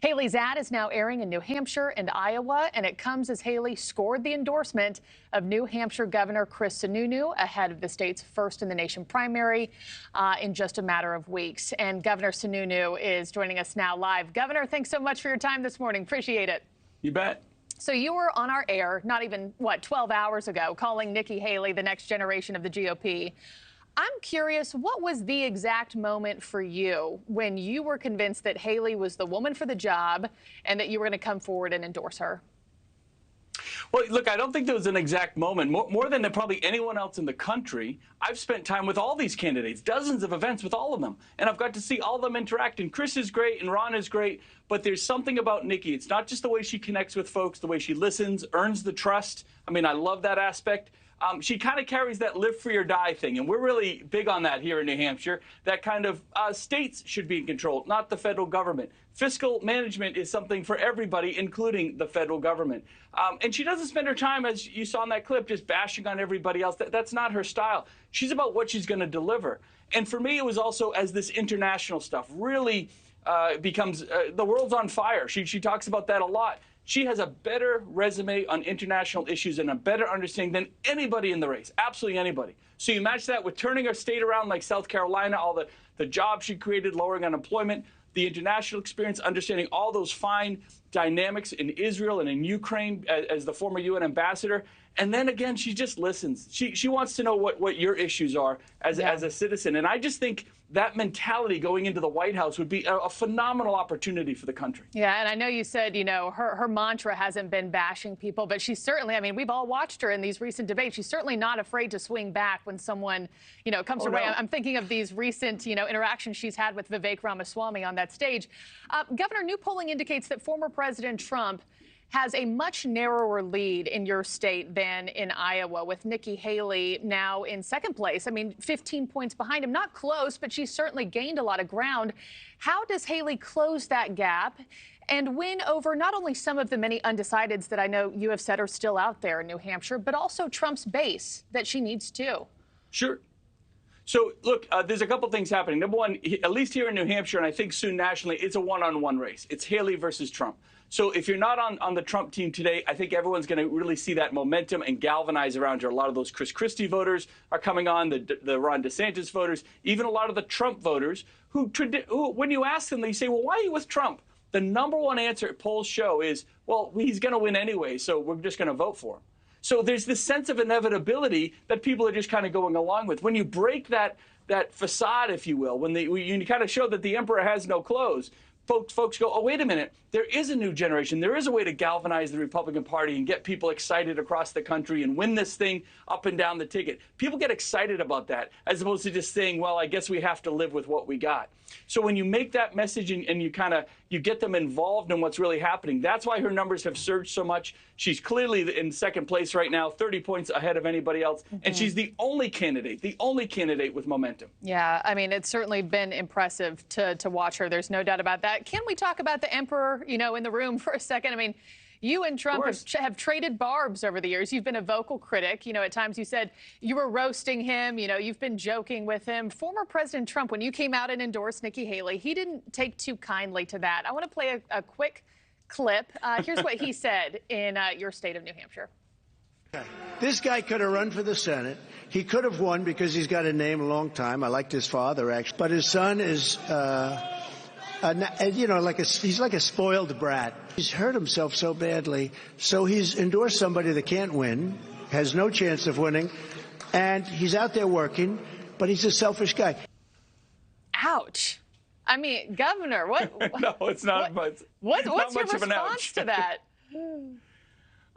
Haley's ad is now airing in New Hampshire and Iowa, and it comes as Haley scored the endorsement of New Hampshire Governor Chris Sununu ahead of the state's first in the nation primary in just a matter of weeks. And Governor Sununu is joining us now live. Governor, thanks so much for your time this morning. Appreciate it. You bet. So you were on our air not even, 12 hours ago, calling Nikki Haley the next generation of the GOP. I'm curious, what was the exact moment for you when you were convinced that Haley was the woman for the job and that you were going to come forward and endorse her? Well, look, I don't think there was an exact moment. More than probably anyone else in the country, I've spent time with all these candidates, dozens of events with all of them, and I've got to see all of them interact. And Chris is great, and Ron is great, but there's something about Nikki. It's not just the way she connects with folks, the way she listens, earns the trust. I mean, I love that aspect. She kind of carries that live free or die thing, and we're really big on that here in New Hampshire. That kind of states should be in control, not the federal government. Fiscal management is something for everybody, including the federal government. And she doesn't spend her time, as you saw in that clip, just bashing on everybody else. That's not her style. She's about what she's going to deliver. And for me, it was also as this international stuff really becomes the world's on fire. She talks about that a lot. She has a better resume on international issues and a better understanding than anybody in the race, absolutely anybody. So you match that with turning our state around like South Carolina, all the jobs she created, lowering unemployment, the international experience, understanding all those fine dynamics in Israel and in Ukraine as the former UN ambassador. And then again, she just listens. She wants to know what your issues are as a citizen. And I just think that mentality going into the White House would be a phenomenal opportunity for the country. Yeah, and I know you said, her mantra hasn't been bashing people, but she's certainly, I mean, we've all watched her in these recent debates. She's certainly not afraid to swing back when someone, comes her way. I'm thinking of these recent, interactions she's had with Vivek Ramaswamy on that stage. Governor, new polling indicates that former President Trump has a much narrower lead in your state than in Iowa, with Nikki Haley now in second place. I mean, 15 points behind him. Not close, but she's certainly gained a lot of ground. How does Haley close that gap and win over not only some of the many undecideds that I know you have said are still out there in New Hampshire, but also Trump's base that she needs too? Sure. So, look, there's a couple things happening. Number one, at least here in New Hampshire, and I think soon nationally, it's a one-on-one race. It's Haley versus Trump. So if you're not on the Trump team today, I think everyone's going to really see that momentum and galvanize around her. A lot of those Chris Christie voters are coming on, the Ron DeSantis voters, even a lot of the Trump voters who when you ask them, they say, well, why are you with Trump? The number one answer polls show is, well, he's going to win anyway, so we're just going to vote for him. So there's this sense of inevitability that people are just kind of going along with. When you break that facade, if you will, when you kind of show that the emperor has no clothes, folks go, oh, wait a minute, there is a new generation. There is a way to galvanize the Republican Party and get people excited across the country and win this thing up and down the ticket. People get excited about that as opposed to just saying, well, I guess we have to live with what we got. So when you make that message and you get them involved in what's really happening, that's why her numbers have surged so much. She's clearly in second place right now, 30 points ahead of anybody else. And she's the only candidate with momentum. Yeah, I mean, it's certainly been impressive to watch her. There's no doubt about that. Can we talk about the emperor, in the room for a second? I mean, you and Trump have traded barbs over the years. You've been a vocal critic. At times you said you were roasting him. You've been joking with him. Former President Trump, when you came out and endorsed Nikki Haley, he didn't take too kindly to that. I want to play a quick clip. Here's what he said in your state of New Hampshire. This guy could have run for the Senate. He could have won because he's got a name a long time. I liked his father, actually. But his son is... he's like a spoiled brat. He's hurt himself so badly, so he's endorsed somebody that can't win, has no chance of winning, and he's out there working, but he's a selfish guy. Ouch. I mean, Governor, what? No, it's not much. What's your response to that?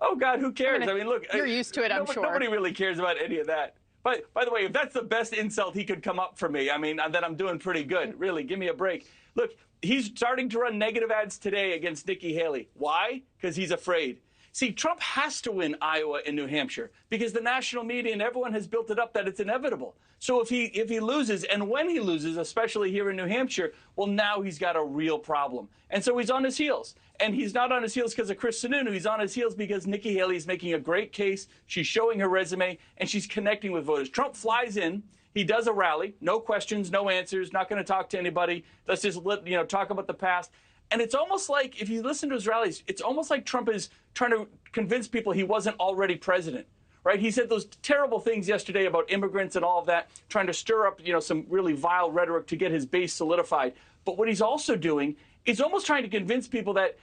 Oh, God, who cares? I mean, look. You're used to it, I'm sure. Nobody really cares about any of that. But by the way, if that's the best insult he could come up for me, I mean, then I'm doing pretty good. Really, give me a break. Look, he's starting to run negative ads today against Nikki Haley. Why? Because he's afraid. See, Trump has to win Iowa and New Hampshire because the national media and everyone has built it up that it's inevitable. So if he loses, and when he loses, especially here in New Hampshire, well, now he's got a real problem. And so he's on his heels. And he's not on his heels because of Chris Sununu. He's on his heels because Nikki Haley is making a great case. She's showing her resume, and she's connecting with voters. Trump flies in. He does a rally. No questions, no answers, not going to talk to anybody. Let's just talk about the past. And it's almost like, if you listen to his rallies, it's almost like Trump is trying to convince people he wasn't already president, right? He said those terrible things yesterday about immigrants and all of that, trying to stir up, some really vile rhetoric to get his base solidified. But what he's also doing is almost trying to convince people that,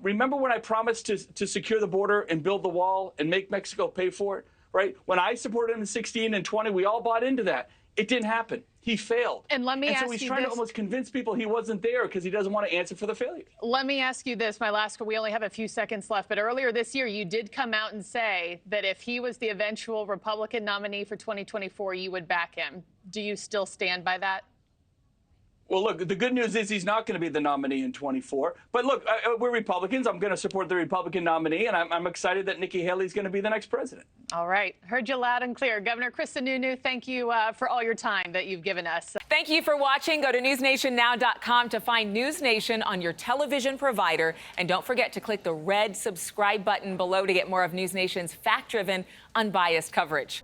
remember when I promised to secure the border and build the wall and make Mexico pay for it, right? When I supported him in 16 and 20, we all bought into that. It didn't happen. He failed. And let me ask you this. So he's trying to almost convince people he wasn't there because he doesn't want to answer for the failure. Let me ask you this, we only have a few seconds left, but earlier this year you did come out and say that if he was the eventual Republican nominee for 2024, you would back him. Do you still stand by that? Well, look, the good news is he's not going to be the nominee in 24. But look, we're Republicans. I'm going to support the Republican nominee, and I'm excited that Nikki Haley is going to be the next president. All right. Heard you loud and clear. Governor Chris Sununu, thank you for all your time that you've given us. Thank you for watching. Go to newsnationnow.com to find News Nation on your television provider. And don't forget to click the red subscribe button below to get more of News Nation's fact-driven, unbiased coverage.